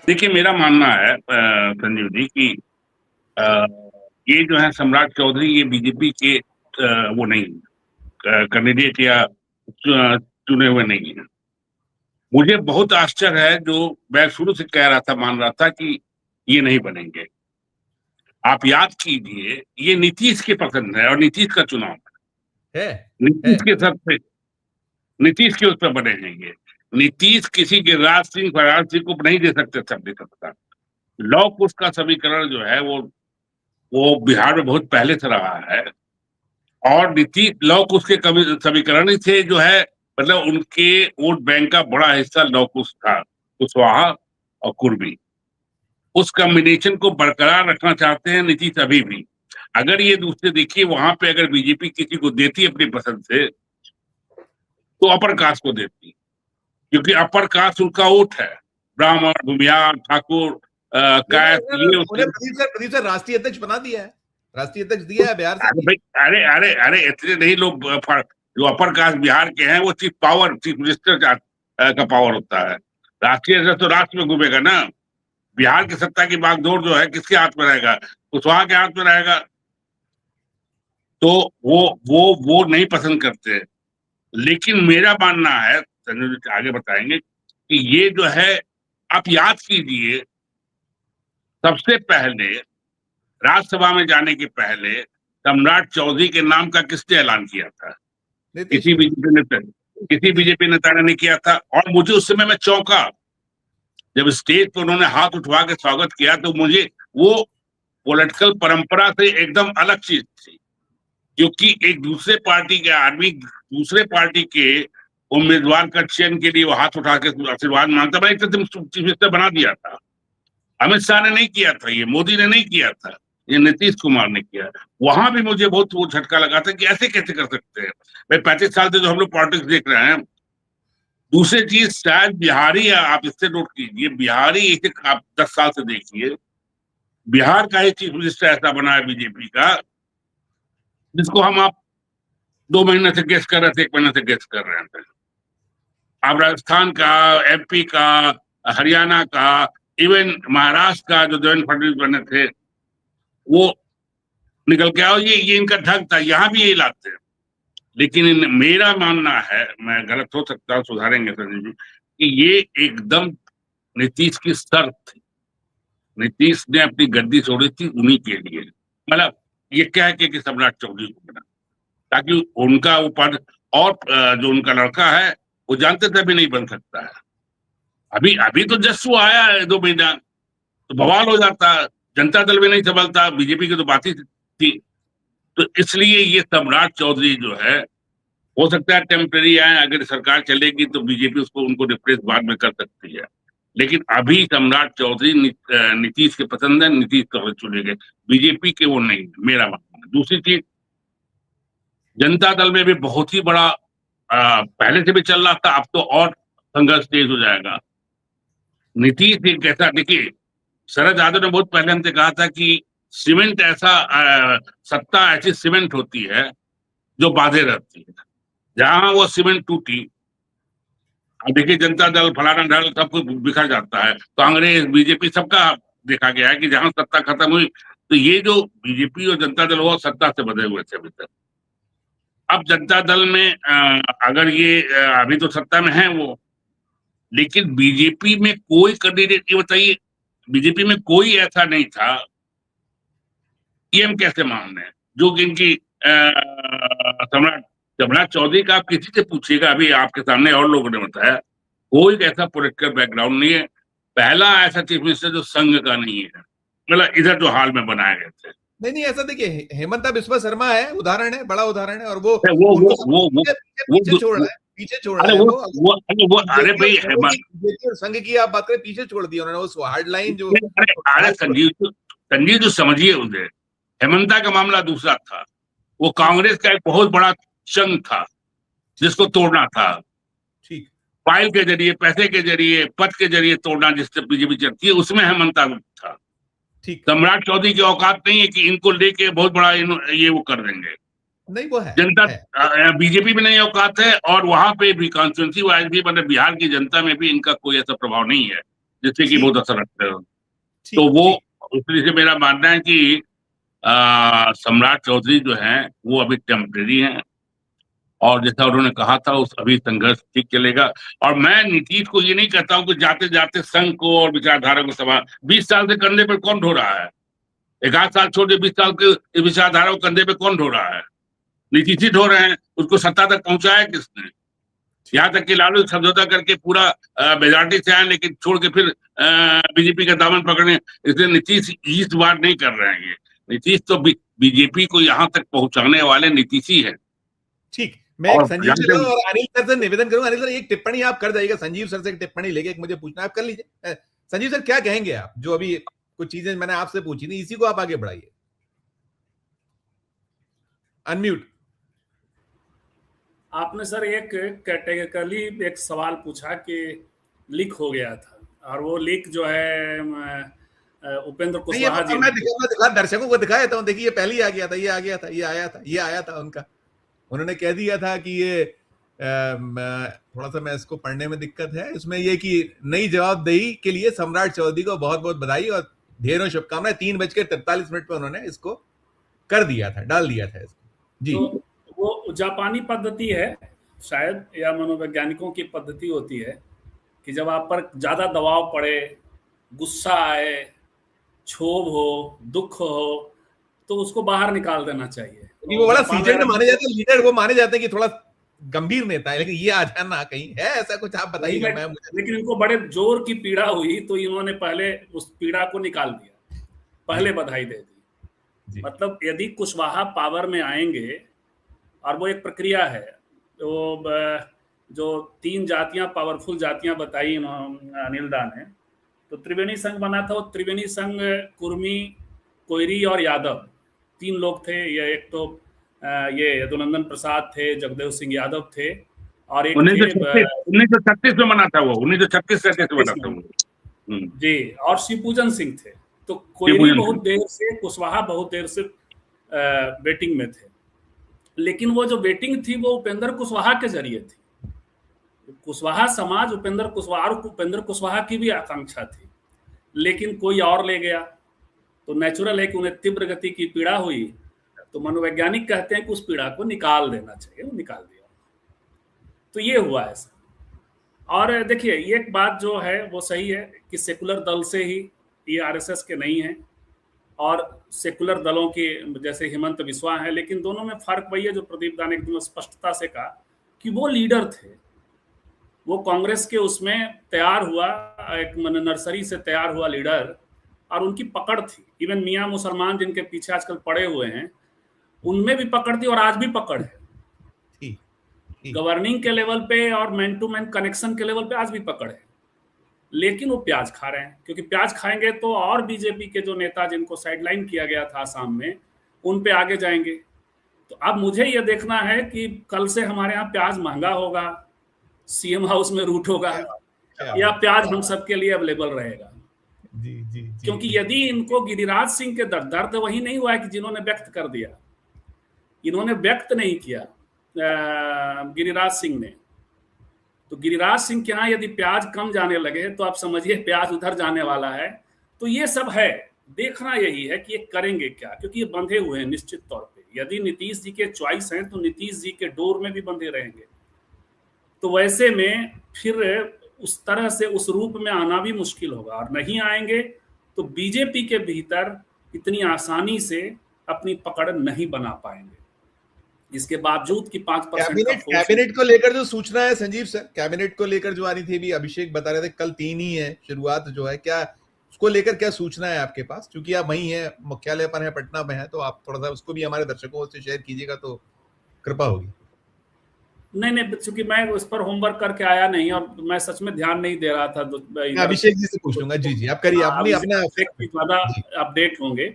देखिए, मेरा मानना है संजीव जी कि अ, ये जो है सम्राट चौधरी ये बीजेपी के वो नहीं कैंडिडेट या चुने हुए नहीं है। मुझे बहुत आश्चर्य है जो मैं शुरू से कह रहा था, मान रहा था कि ये नहीं बनेंगे। आप याद कीजिए, ये नीतीश के पसंद है और नीतीश का चुनाव है है। है। नीतीश के उस पर बने रहेंगे। नीतीश किसी गिरिराज सिंह, फराज सिंह को नहीं दे सकते अपनी सत्ता। लौ कुश का समीकरण जो है वो बिहार में बहुत पहले से रहा है। और नीतीश लौ कुश के समीकरण ही थे जो है, मतलब उनके वोट बैंक का बड़ा हिस्सा लौ कुश था, कुशवाहा और कुर्मी। उस कॉम्बिनेशन को बरकरार रखना चाहते हैं नीतीश अभी भी। अगर ये दूसरे देखिए, वहां पे अगर बीजेपी किसी को देती अपनी पसंद से, तो अपर कास्ट को देती, क्योंकि अपर कास्ट उनका वोट है। ब्राह्मण, भूमियार, ठाकुर, लेकिन कैथ, ये उन्हें उसके। प्रदीप सर राष्ट्रीय अध्यक्ष बना दिया है। राष्ट्रीय अध्यक्ष दिया है बिहार से अरे भी। भाई, अरे अरे अरे इतने नहीं लोग जो अपर कास्ट बिहार के हैं, वो चीफ मिनिस्टर का पावर होता है। राष्ट्रीय अध्यक्ष तो राष्ट्र में घूमेगा ना। बिहार की सत्ता की बागडोर जो है किसके हाथ में रहेगा? कुशवाहा के हाथ में रहेगा। तो वो वो नहीं पसंद करते। लेकिन मेरा मानना है, संजय जी आगे बताएंगे, कि ये जो है, आप याद कीजिए, सबसे पहले राज्यसभा में जाने के पहले सम्राट चौधरी के नाम का किसने ऐलान किया था? नीतीश किसी ने। बीजेपी नेता किसी नीतीश। बीजेपी नेता ने नहीं किया था। और मुझे उस समय मैं चौंका जब स्टेज पर उन्होंने हाथ उठवा के स्वागत किया, तो मुझे वो पॉलिटिकल परंपरा से एकदम अलग चीज थी। क्योंकि एक दूसरे पार्टी के आदमी दूसरे पार्टी के उम्मीदवार का चयन के लिए वो हाथ उठा के आशीर्वाद मांगता, भाई तो तुम चीफ मिनिस्टर बना दिया था। अमित शाह ने नहीं किया था, ये मोदी ने नहीं किया था, ये नीतीश कुमार ने किया। वहां भी मुझे बहुत वो झटका लगा था कि ऐसे कैसे कर सकते हैं। भाई 35 साल से जो हम लोग पॉलिटिक्स देख रहे हैं। दूसरी चीज, शायद बिहारी, आप इससे नोट कीजिए, बिहारी एक आप 10 साल से देखिए, बिहार का ही चीफ मिनिस्टर ऐसा बना है बीजेपी का, जिसको आप 2 महीने से गेस कर रहे थे, 1 महीने से गेस कर रहे थे। आप राजस्थान का, एमपी का, हरियाणा का, इवन महाराष्ट्र का जो देवेंद्र फडणवीस बने थे, वो निकल के आओ, ये इनका ढंग था, यहाँ भी यही लाते हैं। लेकिन मेरा मानना है, मैं गलत हो सकता हूँ, सुधारेंगे संजय जी, कि ये एकदम नीतीश की शर्त थी। नीतीश ने अपनी गद्दी छोड़ी थी उन्हीं के लिए, मतलब ये कह के कि सम्राट चौधरी को बना, ताकि उनका वो पद, और जो उनका लड़का है, वो जानते थे अभी नहीं बन सकता है। अभी अभी तो जस्ट वो आया है 2 महीना, तो बवाल हो जाता। जनता दल में नहीं संभलता, बीजेपी की तो बात ही थी। तो इसलिए ये सम्राट चौधरी जो है, हो सकता है टेम्परेरी आए, अगर सरकार चलेगी तो बीजेपी उसको उनको रिप्लेस बाद में कर सकती है। लेकिन अभी सम्राट चौधरी नीतीश के पसंद है, नीतीश को चुने गए, बीजेपी के वो नहीं, मेरा मानना है। दूसरी चीज, जनता दल में भी बहुत ही बड़ा पहले से भी चल रहा था, अब तो और संघर्ष तेज हो जाएगा। नीतीश एक ऐसा, देखिए, शरद यादव ने बहुत पहले हमसे कहा था कि सीमेंट ऐसा सत्ता ऐसी सीमेंट होती है जो बांधे रहती है। जहां वो सीमेंट टूटी, अब देखिए जनता दल, फलाना दल, सब कुछ बिखर जाता है। कांग्रेस, बीजेपी, सबका देखा गया है कि जहां सत्ता खत्म हुई, तो ये जो बीजेपी और जनता दल वो सत्ता से बधे हुए थे अभी तक। अब जनता दल में अगर ये अभी तो सत्ता में है वो, लेकिन बीजेपी में कोई कैंडिडेट, ये बताइए, बीजेपी में कोई ऐसा नहीं था, पीएम कैसे मान रहे हैं, जो कि इनकी सम्राट सम्राट चौधरी का आप किसी से पूछिएगा, अभी आपके सामने और लोगों ने बताया, कोई ऐसा पॉलिटिकल बैकग्राउंड नहीं है। पहला ऐसा चीफ मिनिस्टर जो संघ का नहीं है, मतलब इधर जो हाल में बनाए गए थे। नहीं नहीं, ऐसा देखिए, हेमंत बिस्वा शर्मा है, उदाहरण है, बड़ा उदाहरण है। और वो अरे वो वो उनको सब वो वो पीछे पीछे वो, पीछे वो, छोड़ वो रहा है, पीछे छोड़ रहा अरे है वो वो। वो अरे वो अरे बीजेपी और भाई संघ की, बीजेपी और संघ की आप बात करें, पीछे छोड़ दिया उन्होंने उस हार्ड लाइन जो अरे अरे राज छोड़। संजीव जो समझिए उसे, हेमंता का मामला दूसरा था। वो ठीक। कांग्रेस का एक बहुत बड़ा चंग था, जिसको तोड़ना था। ठीक। फाइल के जरिए, पैसे के जरिए, पद के जरिए तोड़ना, जिससे बीजेपी चलती है, उसमें हेमंता था। ठीक। सम्राट चौधरी की औकात नहीं है कि इनको लेके बहुत बड़ा ये वो कर देंगे। नहीं, वो जनता है। बीजेपी में नहीं औकात है, और वहां पे भी कॉन्स्टिट्यूंसी वाइज भी, मतलब बिहार की जनता में भी इनका कोई ऐसा प्रभाव नहीं है जिससे कि बहुत असर रखते हो। तो ठीक वो ठीक। उस तरह से मेरा मानना है कि सम्राट चौधरी जो हैं वो अभी टेम्परेरी हैं, और जैसा उन्होंने कहा था उस अभी संघर्ष ठीक चलेगा। और मैं नीतीश को ये नहीं कहता हूँ कि जाते जाते संघ को और विचारधारा को सवाल 20 साल से कंधे पर कौन ढो रहा है? एक आध साल छोड़ के 20 साल के विचारधारा को कंधे पे कौन ढो रहा है? नीतीश ही ढो रहे हैं। उसको सत्ता तक पहुंचाया किसने? यहाँ तक कि लालू समझौता करके पूरा मेजॉरिटी से आए, लेकिन छोड़ के फिर बीजेपी का दामन पकड़ने, इसलिए नीतीश इस बार नहीं कर रहे हैं। ये नीतीश तो बीजेपी को यहाँ तक पहुंचाने वाले नीतीश ही है। ठीक, मैं एक और संजीव सर और अनिल सर से निवेदन करूंगा। अनिल सर, एक टिप्पणी आप कर जाइएगा, संजीव सर से एक टिप्पणी लेके एक मुझे पूछना, आप कर लीजिए। संजीव सर क्या कहेंगे आप, जो अभी कुछ चीजें मैंने आपसे पूछी थी, इसी को आप आगे बढ़ाइए। अनम्यूट। आपने सर एक कैटेगरिकली एक सवाल पूछा कि लीक हो गया था, और वो लीक जो है उपेंद्र कुशवाहा जी मैं दिखा दर्शकों को दिखाया था, देखिए ये पहले ही आ गया था, ये आ गया था, ये आया था उनका। उन्होंने कह दिया था कि ये थोड़ा सा मैं इसको पढ़ने में दिक्कत है, इसमें ये कि नई जवाबदेही के लिए सम्राट चौधरी को बहुत बहुत बधाई और ढेरों शुभकामनाएं। 3:43 पे उन्होंने इसको कर दिया था, डाल दिया था इसको। जी। तो वो जापानी पद्धति है शायद, या मनोवैज्ञानिकों की पद्धति होती है कि जब आप पर ज्यादा दबाव पड़े, गुस्सा आए, क्षोभ हो, दुख हो, तो उसको बाहर निकाल देना चाहिए। वो बड़ा सीजन माने जाते हैं, लीडर वो माने जाते हैं कि थोड़ा गंभीर नेता है, लेकिन ये आ जाना कहीं है ऐसा कुछ, आप बताइएगा। लेकिन इनको बड़े जोर की पीड़ा हुई तो इन्होंने पहले उस पीड़ा को निकाल दिया, पहले बधाई दे दी। मतलब यदि कुशवाहा पावर में आएंगे, और वो एक प्रक्रिया है, तो जो 3 जातियां पावरफुल जातियां बताई अनिल दा ने, तो त्रिवेणी संघ बना था। वो त्रिवेणी संघ कुर्मी, कोयरी और यादव 3 लोग थे। ये एक तो ये यदुनंदन प्रसाद थे, जगदेव सिंह यादव थे, और एक 1936 में बना था वो, 1936 से बना था वो जी, और शिवपूजन सिंह थे। तो कोयरी बहुत देर से, कुशवाहा बहुत देर से वेटिंग में थे, लेकिन वो जो वेटिंग थी वो उपेंद्र कुशवाहा के जरिए थी। कुशवाहा समाज उपेंद्र कुशवाहा, और उपेंद्र कुशवाहा की भी आकांक्षा थी, लेकिन कोई और ले गया। तो नेचुरल है कि उन्हें तीव्र गति की पीड़ा हुई, तो मनोवैज्ञानिक कहते हैं कि उस पीड़ा को निकाल देना चाहिए, वो निकाल दिया। तो ये हुआ ऐसा। और देखिए, ये एक बात जो है वो सही है कि सेकुलर दल से ही, ये आरएसएस के नहीं है, और सेकुलर दलों के जैसे हेमंत बिस्वा है, लेकिन दोनों में फर्क वही है जो प्रदीप दा ने एकदम स्पष्टता से कहा कि वो लीडर थे, वो कांग्रेस के उसमें तैयार हुआ, एक नर्सरी से तैयार हुआ लीडर, और उनकी पकड़ थी। इवन मियां मुसलमान जिनके पीछे आजकल पड़े हुए हैं, उनमें भी पकड़ थी और आज भी पकड़ है। गवर्निंग के लेवल पे और मैन टू मैन कनेक्शन के लेवल पे आज भी पकड़ है, लेकिन वो प्याज खा रहे हैं, क्योंकि प्याज खाएंगे तो और बीजेपी के जो नेता जिनको साइडलाइन किया गया था आसाम में, उन पे आगे जाएंगे। तो अब मुझे ये देखना है कि कल से हमारे यहाँ प्याज महंगा होगा, सीएम हाउस में रूट होगा, या प्याज हम सबके लिए अवेलेबल रहेगा। जी, क्योंकि यदि इनको गिरिराज सिंह के दर्द वही नहीं हुआ है कि जिन्होंने व्यक्त कर दिया, इन्होंने व्यक्त नहीं किया गिरिराज सिंह ने, तो गिरिराज सिंह के यहाँ यदि प्याज कम जाने लगे तो आप समझिए प्याज उधर जाने वाला है। तो ये सब है, देखना यही है कि ये करेंगे क्या, क्योंकि ये बंधे हुए हैं निश्चित तौर पे। यदि नीतीश जी के चॉइस हैं तो नीतीश जी के डोर में भी बंधे रहेंगे, तो वैसे में फिर उस तरह से उस रूप में आना भी मुश्किल होगा, और नहीं आएंगे तो बीजेपी के भीतर इतनी आसानी से अपनी पकड़ नहीं बना पाएंगे। इसके बावजूद कि 5% कैबिनेट को लेकर जो सूचना है संजीव सर, कैबिनेट को लेकर जो आ रही थी, भी अभिषेक बता रहे थे कल 3 ही है शुरुआत जो है, क्या उसको लेकर क्या सूचना है आपके पास? क्योंकि आप वहीं है, मुख्यालय पर है, पटना में है, तो आप थोड़ा सा उसको भी हमारे दर्शकों से शेयर कीजिएगा तो कृपा होगी। नहीं, चूंकि मैं उस पर होमवर्क करके आया नहीं और मैं सच में ध्यान नहीं दे रहा था। अभिषेक जी से पूछूंगा। जी आप करिए, अपना अपडेट होंगे।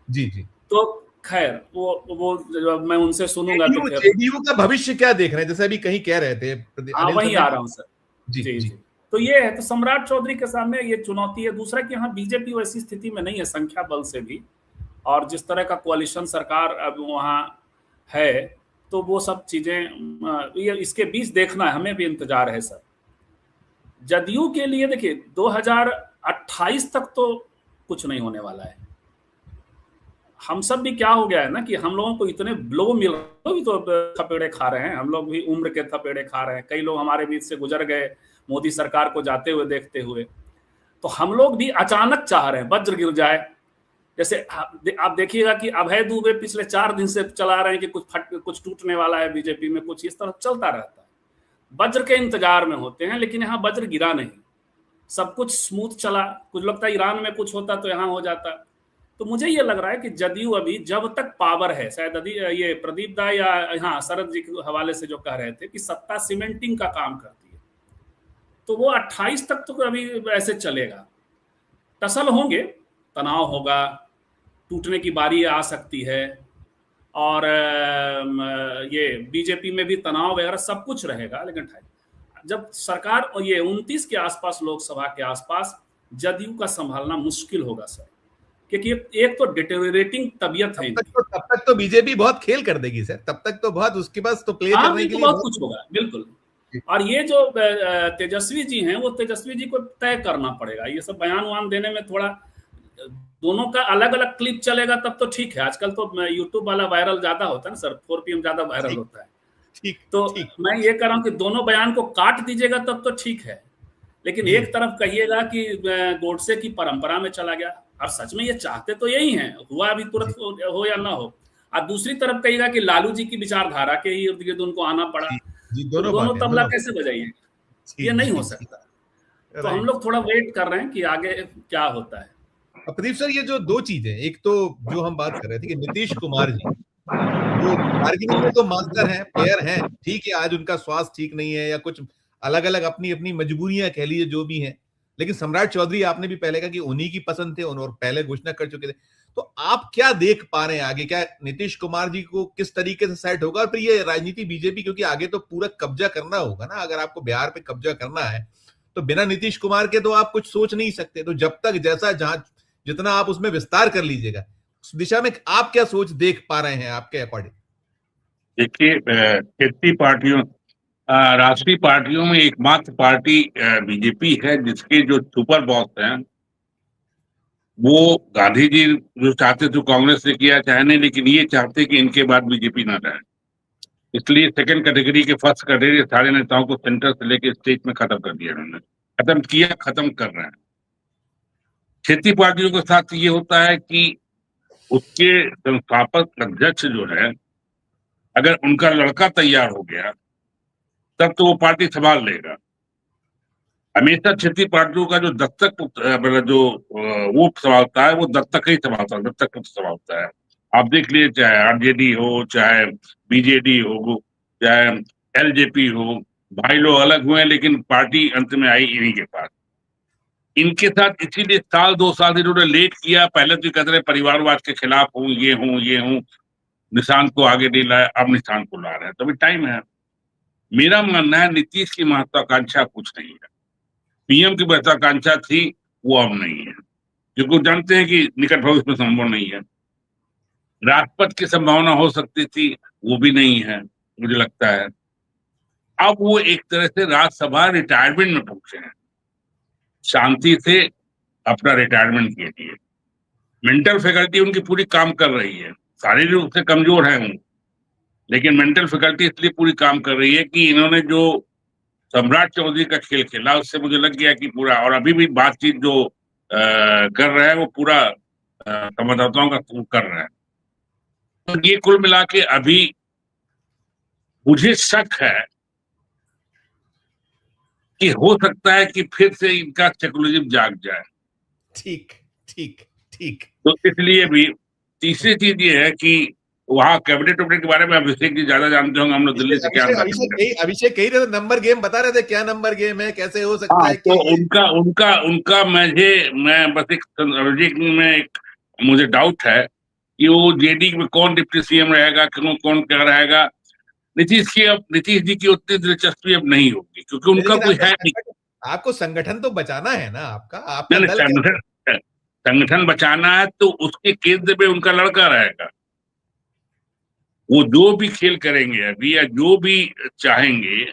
जी तो खैर वो मैं उनसे सुनूंगा। तो जेडीयू का भविष्य क्या देख रहे हैं, जैसे अभी कहीं कह रहे थे? वहीं आ रहा हूँ सर। जी। तो ये है, तो सम्राट चौधरी के सामने ये चुनौती है। दूसरा कि यहाँ बीजेपी वैसी स्थिति में नहीं है संख्या बल से भी, और जिस तरह का कोalition सरकार अब वहाँ है, तो वो सब चीजें ये इसके बीच देखना है, हमें भी इंतजार है सर। जदयू के लिए देखिए 2028 तक तो कुछ नहीं होने वाला है। हम सब भी क्या हो गया है ना कि हम लोगों को इतने ब्लो मिल रहे हैं, तो थपेड़े खा रहे हैं, हम लोग भी उम्र के थपेड़े खा रहे हैं। कई लोग हमारे बीच से गुजर गए मोदी सरकार को जाते हुए देखते हुए, तो हम लोग भी अचानक चाह रहे हैं वज्र गिर जाए। जैसे आप देखिएगा कि अभय दुबे पिछले 4 दिन से चला रहे हैं कि कुछ टूटने वाला है बीजेपी में, कुछ इस तरह चलता रहता है। वज्र के इंतजार में होते हैं, लेकिन यहाँ वज्र गिरा नहीं, सब कुछ स्मूथ चला। कुछ लगता है ईरान में कुछ होता तो यहाँ हो जाता। तो मुझे ये लग रहा है कि जदयू अभी जब तक पावर है, शायद ये प्रदीप दा या हाँ शरद जी के हवाले से जो कह रहे थे कि सत्ता सीमेंटिंग का काम करती है, तो वो 28 तक तो अभी ऐसे चलेगा। टसल होंगे, तनाव होगा, टूटने की बारी आ सकती है, और ये बीजेपी में भी तनाव वगैरह सब कुछ रहेगा। लेकिन जब सरकार ये 29 के आसपास, लोकसभा के आसपास, जदयू का संभालना मुश्किल होगा सर, क्योंकि एक तो डिटेरियोरेटिंग तबीयत है। तब तक तो बीजेपी बहुत खेल कर देगी सर, तब तक तो बहुत उसके पास तो प्ले करने के लिए बहुत कुछ होगा, बिल्कुल। और ये जो तेजस्वी जी हैं, वो तेजस्वी जी को तय करना पड़ेगा। ये सब बयान वान देने में थोड़ा, दोनों का अलग अलग क्लिप चलेगा तब तो ठीक है। आजकल तो यूट्यूब वाला वायरल ज्यादा होता है ना सर, 4 PM ज्यादा वायरल होता है। तो मैं ये कह रहा हूँ कि दोनों बयान को काट दीजिएगा तब तो ठीक है, लेकिन एक तरफ कहिएगा कि गोडसे की परंपरा में चला गया, और सच में ये चाहते तो यही हैं, हुआ अभी तुरंत हो या ना हो। और दूसरी तरफ कहिएगा कि लालू जी की विचारधारा के ही इर्द गिर्द उनको आना पड़ा। दोनों तबला कैसे बजाइए, ये नहीं हो सकता। तो हम लोग थोड़ा वेट कर रहे हैं कि आगे क्या होता है। प्रदीप सर, ये जो 2 चीजें, एक तो जो हम बात कर रहे थे कि नीतीश कुमार जी जो बार्गेनिंग में तो मास्टर हैं, प्लेयर हैं, ठीक है, आज उनका स्वास्थ्य ठीक नहीं है या कुछ अलग अलग अपनी अपनी मजबूरियां कह लीजिए जो भी हैं, लेकिन सम्राट चौधरी आपने भी पहले कहा कि उन्हीं की पसंद थे और पहले घोषणा कर चुके थे। तो आप क्या देख पा रहे हैं आगे, क्या नीतीश कुमार जी को किस तरीके से सेट होगा? और फिर ये राजनीति बीजेपी, क्योंकि आगे तो पूरा कब्जा करना होगा ना, अगर आपको बिहार पे कब्जा करना है तो बिना नीतीश कुमार के तो आप कुछ सोच नहीं सकते। तो जब तक जैसा जहां जितना आप उसमें विस्तार कर लीजिएगा, उस दिशा में आप क्या सोच देख पा रहे हैं आपके अकॉर्डिंग? देखिए, क्षेत्रीय पार्टियों, राष्ट्रीय पार्टियों में एकमात्र पार्टी बीजेपी है जिसके जो सुपर बॉस हैं वो गांधी जी जो चाहते थे कांग्रेस ने किया, चाहे नहीं, लेकिन ये चाहते कि इनके बाद बीजेपी ना रहे। इसलिए सेकंड कैटेगरी के फर्स्ट कैटेगरी सारे नेताओं को सेंटर से लेकर स्टेट में खत्म कर दिया उन्होंने, खत्म किया, खत्म कर रहे हैं। क्षेत्रीय पार्टियों के साथ ये होता है कि उसके संस्थापक अध्यक्ष जो है, अगर उनका लड़का तैयार हो गया तब तो वो पार्टी संभाल लेगा। हमेशा क्षेत्रीय पार्टियों का जो दत्तक जो वो संभालता है, वो दत्तक ही संभालता है, दत्तक पुत्र संभालता है। आप देख लीजिए, चाहे आरजेडी हो, चाहे बीजेडी हो, चाहे एलजेपी हो, भाई लोग अलग हुए लेकिन पार्टी अंत में आई इन्हीं के पास। इनके साथ इसीलिए 1-2 साल इन्होंने लेट किया। पहले तो कहते रहे परिवारवाद के खिलाफ हूँ, ये हूँ, निशान को आगे नहीं लाया, अब निशान को ला रहे हैं, तो अभी टाइम है। मेरा मानना है नीतीश की महत्वाकांक्षा कुछ नहीं है, पीएम की महत्वाकांक्षा थी, वो अब नहीं है, क्योंकि वो जानते हैं कि निकट भविष्य में संभव नहीं है। राष्ट्रपति की संभावना हो सकती थी, वो भी नहीं है मुझे लगता है। अब वो एक तरह से राज्यसभा रिटायरमेंट में पहुंचे हैं, शांति से अपना रिटायरमेंट के लिए। मेंटल फैकल्टी उनकी पूरी काम कर रही है, शारीरिक रूप से कमजोर है वो, लेकिन मेंटल फैकल्टी इसलिए पूरी काम कर रही है कि इन्होंने जो सम्राट चौधरी का खेल खेला उससे मुझे लग गया कि पूरा, और अभी भी बातचीत जो कर रहे हैं वो पूरा संवाददाताओं का कर रहे हैं। तो ये कुल मिला के अभी मुझे शक है कि हो सकता है कि फिर से इनका सेकुलरिज्म जाग जाए। ठीक ठीक ठीक। तो इसलिए भी तीसरी चीज ये है कि वहाँ कैबिनेट वैबिनेट के बारे में अभिषेक जी ज्यादा जानते होंगे, हम लोग दिल्ली से क्या अभिषेक कही रहे नंबर गेम बता रहे थे, क्या नंबर गेम है, कैसे हो सकता है? तो उनका मैं बस एक मुझे डाउट है कि वो जेडी में कौन डिप्टी सीएम रहेगा, कौन क्या रहेगा। नीतीश जी की उतनी दिलचस्पी अब नहीं होगी, क्योंकि उनका कोई है नहीं। आपको संगठन तो बचाना है ना, आपका संगठन बचाना है, तो उसके केंद्र में उनका लड़का रहेगा। वो जो भी खेल करेंगे अभी या जो भी चाहेंगे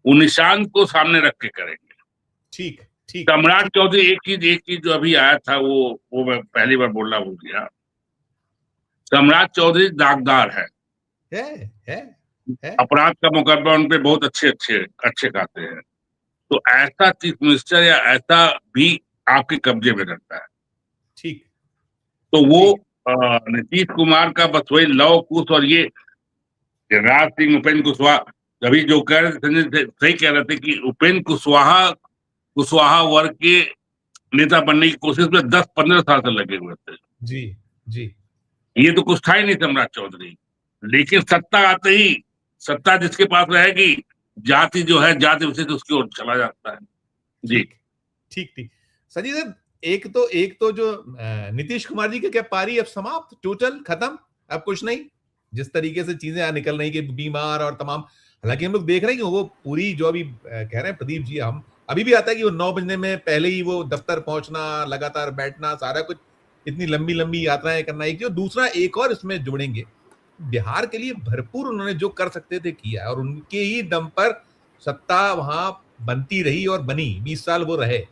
वो निशान को सामने रख के करेंगे। ठीक ठीक। सम्राट चौधरी, एक चीज जो अभी आया था वो मैं पहली बार बोलना भूल गया। सम्राट चौधरी दागदार है, है अपराध का मुकदमा उन पे बहुत अच्छे खाते हैं। तो ऐसा चीफ मिनिस्टर या ऐसा भी आपके कब्जे में रहता है। ठीक। तो वो नीतीश कुमार का बस वही लव कुश, और ये राज सिंह, उपेंद्र कुशवाहा, कभी जो कह रहे थे संजय सही कह रहे थे कि उपेंद्र कुशवाहा वर्ग के नेता बनने की कोशिश में 10-15 साल से लगे हुए थे। जी जी। ये तो कुछ था ही नहीं सम्राट चौधरी, लेकिन सत्ता आते ही, सत्ता जिसके पास रहेगी, जाति जो है, जाति विशेष उसकी ओर चला जाता है। जी ठीक ठीक। संजय सर, एक तो जो नीतीश कुमार जी की क्या पारी अब समाप्त, टोटल खत्म, अब कुछ नहीं, जिस तरीके से चीजें निकल रही कि बीमार और तमाम। हालांकि हम लोग देख रहे हैं कि वो पूरी जो अभी कह रहे हैं प्रदीप जी, हम अभी भी आता है कि वो 9 बजने में पहले ही वो दफ्तर पहुंचना, लगातार बैठना, सारा कुछ, इतनी लंबी लंबी यात्राएं करना। एक जो दूसरा एक और इसमें जोड़ेंगे, बिहार के लिए भरपूर उन्होंने जो कर सकते थे किया, और उनके ही दम पर सत्ता वहां बनती रही और बनी, 20 साल वो रहे।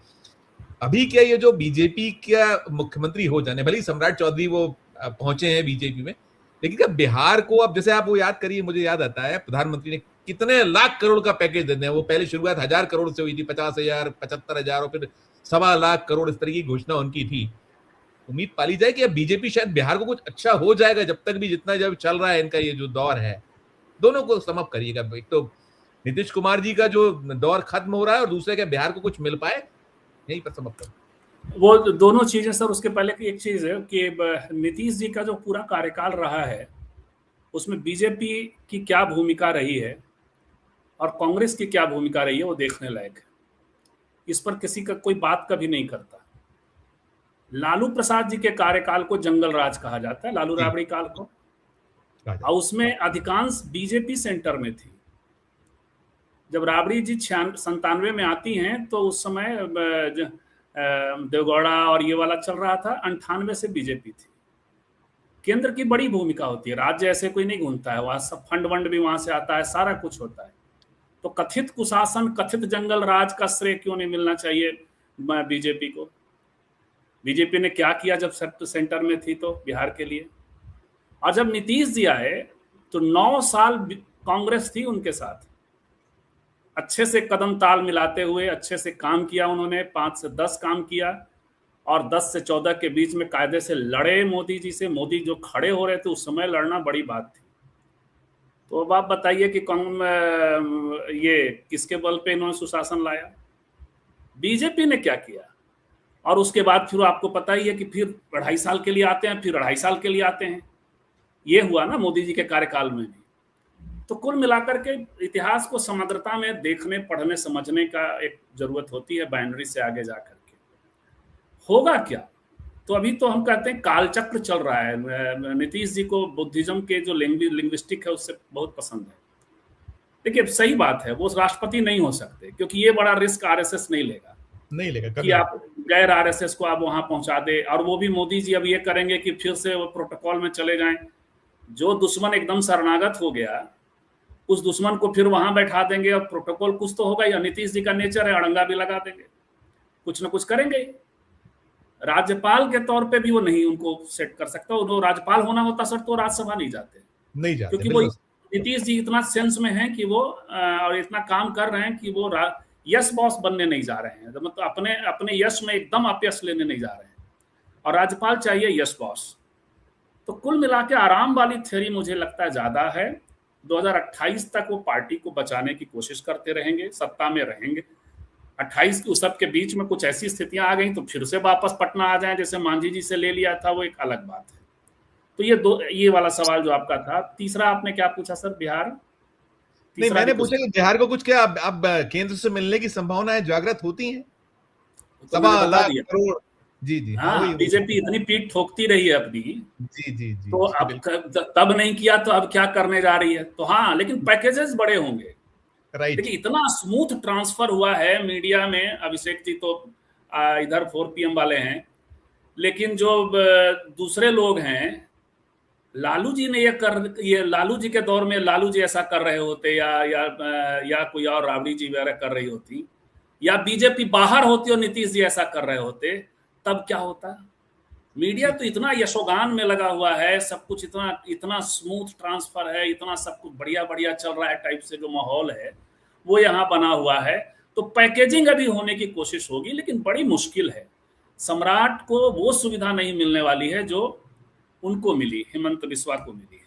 अभी क्या ये जो बीजेपी का मुख्यमंत्री हो जाने, भले ही सम्राट चौधरी वो पहुंचे हैं बीजेपी में, लेकिन क्या बिहार को अब, जैसे आप वो याद करिए, मुझे याद आता है प्रधानमंत्री ने कितने लाख करोड़ का पैकेज देते हैं। वो पहले शुरुआत 1000 करोड़ से हुई थी, 50,000, 75,000 और फिर 1.25 लाख करोड़, इस तरह की घोषणा उनकी थी। उम्मीद पाली जाए कि अब बीजेपी शायद बिहार को कुछ अच्छा हो जाएगा, जब तक भी जितना जब चल रहा है इनका ये जो दौर है, दोनों को समाप्त करिएगा। एक तो नीतीश कुमार जी का जो दौर खत्म हो रहा है, और दूसरे के बिहार को कुछ मिल पाए, यहीं पर समाप्त कर। वो दोनों चीजें सर। उसके पहले की एक चीज है कि नीतीश जी का जो पूरा कार्यकाल रहा है, उसमें बीजेपी की क्या भूमिका रही है और कांग्रेस की क्या भूमिका रही है, वो देखने लायक है। इस पर किसी का कोई बात कभी नहीं करता। लालू प्रसाद जी के कार्यकाल को जंगल राज कहा जाता है, लालू राबड़ी काल को, और उसमें अधिकांश बीजेपी सेंटर में थी। जब राबड़ी जी 97 में आती हैं तो उस समय देवगौड़ा और ये वाला चल रहा था, 98 से बीजेपी थी। केंद्र की बड़ी भूमिका होती है, राज्य ऐसे कोई नहीं घूमता है, वहां सब फंड वंड भी वहां से आता है, सारा कुछ होता है। तो कथित कुशासन, कथित जंगल राज का श्रेय क्यों नहीं मिलना चाहिए बीजेपी को? बीजेपी ने क्या किया जब सेंटर में थी तो बिहार के लिए? और जब नीतीश जी आए तो 9 साल कांग्रेस थी उनके साथ, अच्छे से कदम ताल मिलाते हुए अच्छे से काम किया उन्होंने, 5 से 10 काम किया, और 10 से 14 के बीच में कायदे से लड़े मोदी जी से। मोदी जो खड़े हो रहे थे उस समय लड़ना बड़ी बात थी। तो अब आप बताइए कि ये किसके बल पे इन्होंने सुशासन लाया? बीजेपी ने क्या किया? और उसके बाद फिर आपको पता ही है कि फिर 2.5 साल के लिए आते हैं, फिर 2.5 साल के लिए आते हैं। ये हुआ ना मोदी जी के कार्यकाल में भी। तो कुल मिलाकर के इतिहास को समग्रता में देखने, पढ़ने, समझने का एक जरूरत होती है, बाइनरी से आगे जाकर के। होगा क्या? तो अभी तो हम कहते हैं कालचक्र चल रहा है। नीतीश जी को बुद्धिज्म के जो लिंग्विस्टिक है उससे बहुत पसंद है। देखिए सही बात है, वो राष्ट्रपति नहीं हो सकते, क्योंकि ये बड़ा रिस्क आरएसएस नहीं लेगा कि आप गैर आरएसएस को आप वहां पहुंचा दे। और वो भी मोदी जी अब ये करेंगे कि फिर से वो प्रोटोकॉल में चले जाएं। जो दुश्मन एकदम शरणागत हो गया, उस दुश्मन को फिर वहां बैठा देंगे, और प्रोटोकॉल कुछ तो होगा। या नीतीश जी का नेचर है, अड़ंगा भी लगा देंगे, कुछ ना कुछ करेंगे। राज्यपाल के तौर पे भी वो नहीं उनको सेट कर सकता। उनको राज्यपाल होना होता सर तो राज्यसभा नहीं जाते, क्योंकि वो नीतीश जी इतना सेंस में हैं कि वो और इतना काम कर रहे हैं कि वो यश बॉस बनने नहीं जा रहे हैं। मतलब अपने यश में एकदम अपयश लेने नहीं जा रहे हैं, और राज्यपाल चाहिए यश बॉस। तो कुल मिला के आराम वाली थ्योरी मुझे लगता है ज्यादा है। 2028 तक वो पार्टी को बचाने की कोशिश करते रहेंगे, सत्ता में रहेंगे। 28 के उस सब के बीच में कुछ ऐसी स्थितियां आ गई तो फिर से वापस पटना आ जाएं, जैसे मांझी जी से ले लिया था, वो एक अलग बात है। तो ये वाला सवाल जो आपका था। तीसरा आपने क्या पूछा सर? बिहार? नहीं, मैंने पूछा कि बिहार को कुछ क्या अब केंद्र से मिलने की संभावनाएं जागृत होती हैं? 1.25 लाख करोड़। जी हाँ, बीजेपी इतनी पीठ ठोकती रही है अपनी। जी तो अब तब नहीं किया तो अब क्या करने जा रही है? तो हाँ, लेकिन पैकेजेस बड़े होंगे। देखिए इतना स्मूथ ट्रांसफर हुआ है मीडिया में। अभिषेक जी तो इधर 4 PM वाले हैं, लेकिन जो दूसरे लोग हैं, लालू जी ने ये लालू जी के दौर में लालू जी ऐसा कर रहे होते, या कोई और राबड़ी जी वगैरह कर रही होती, या बीजेपी बाहर होती और नीतीश जी ऐसा कर रहे होते, तब क्या होता? मीडिया तो इतना यशोगान में लगा हुआ है, सब कुछ इतना इतना स्मूथ ट्रांसफर है, इतना सब कुछ बढ़िया बढ़िया चल रहा है टाइप से जो माहौल है वो यहाँ बना हुआ है। तो पैकेजिंग अभी होने की कोशिश होगी, लेकिन बड़ी मुश्किल है। सम्राट को वो सुविधा नहीं मिलने वाली है जो उनको मिली, हेमंत बिस्वा को मिली है।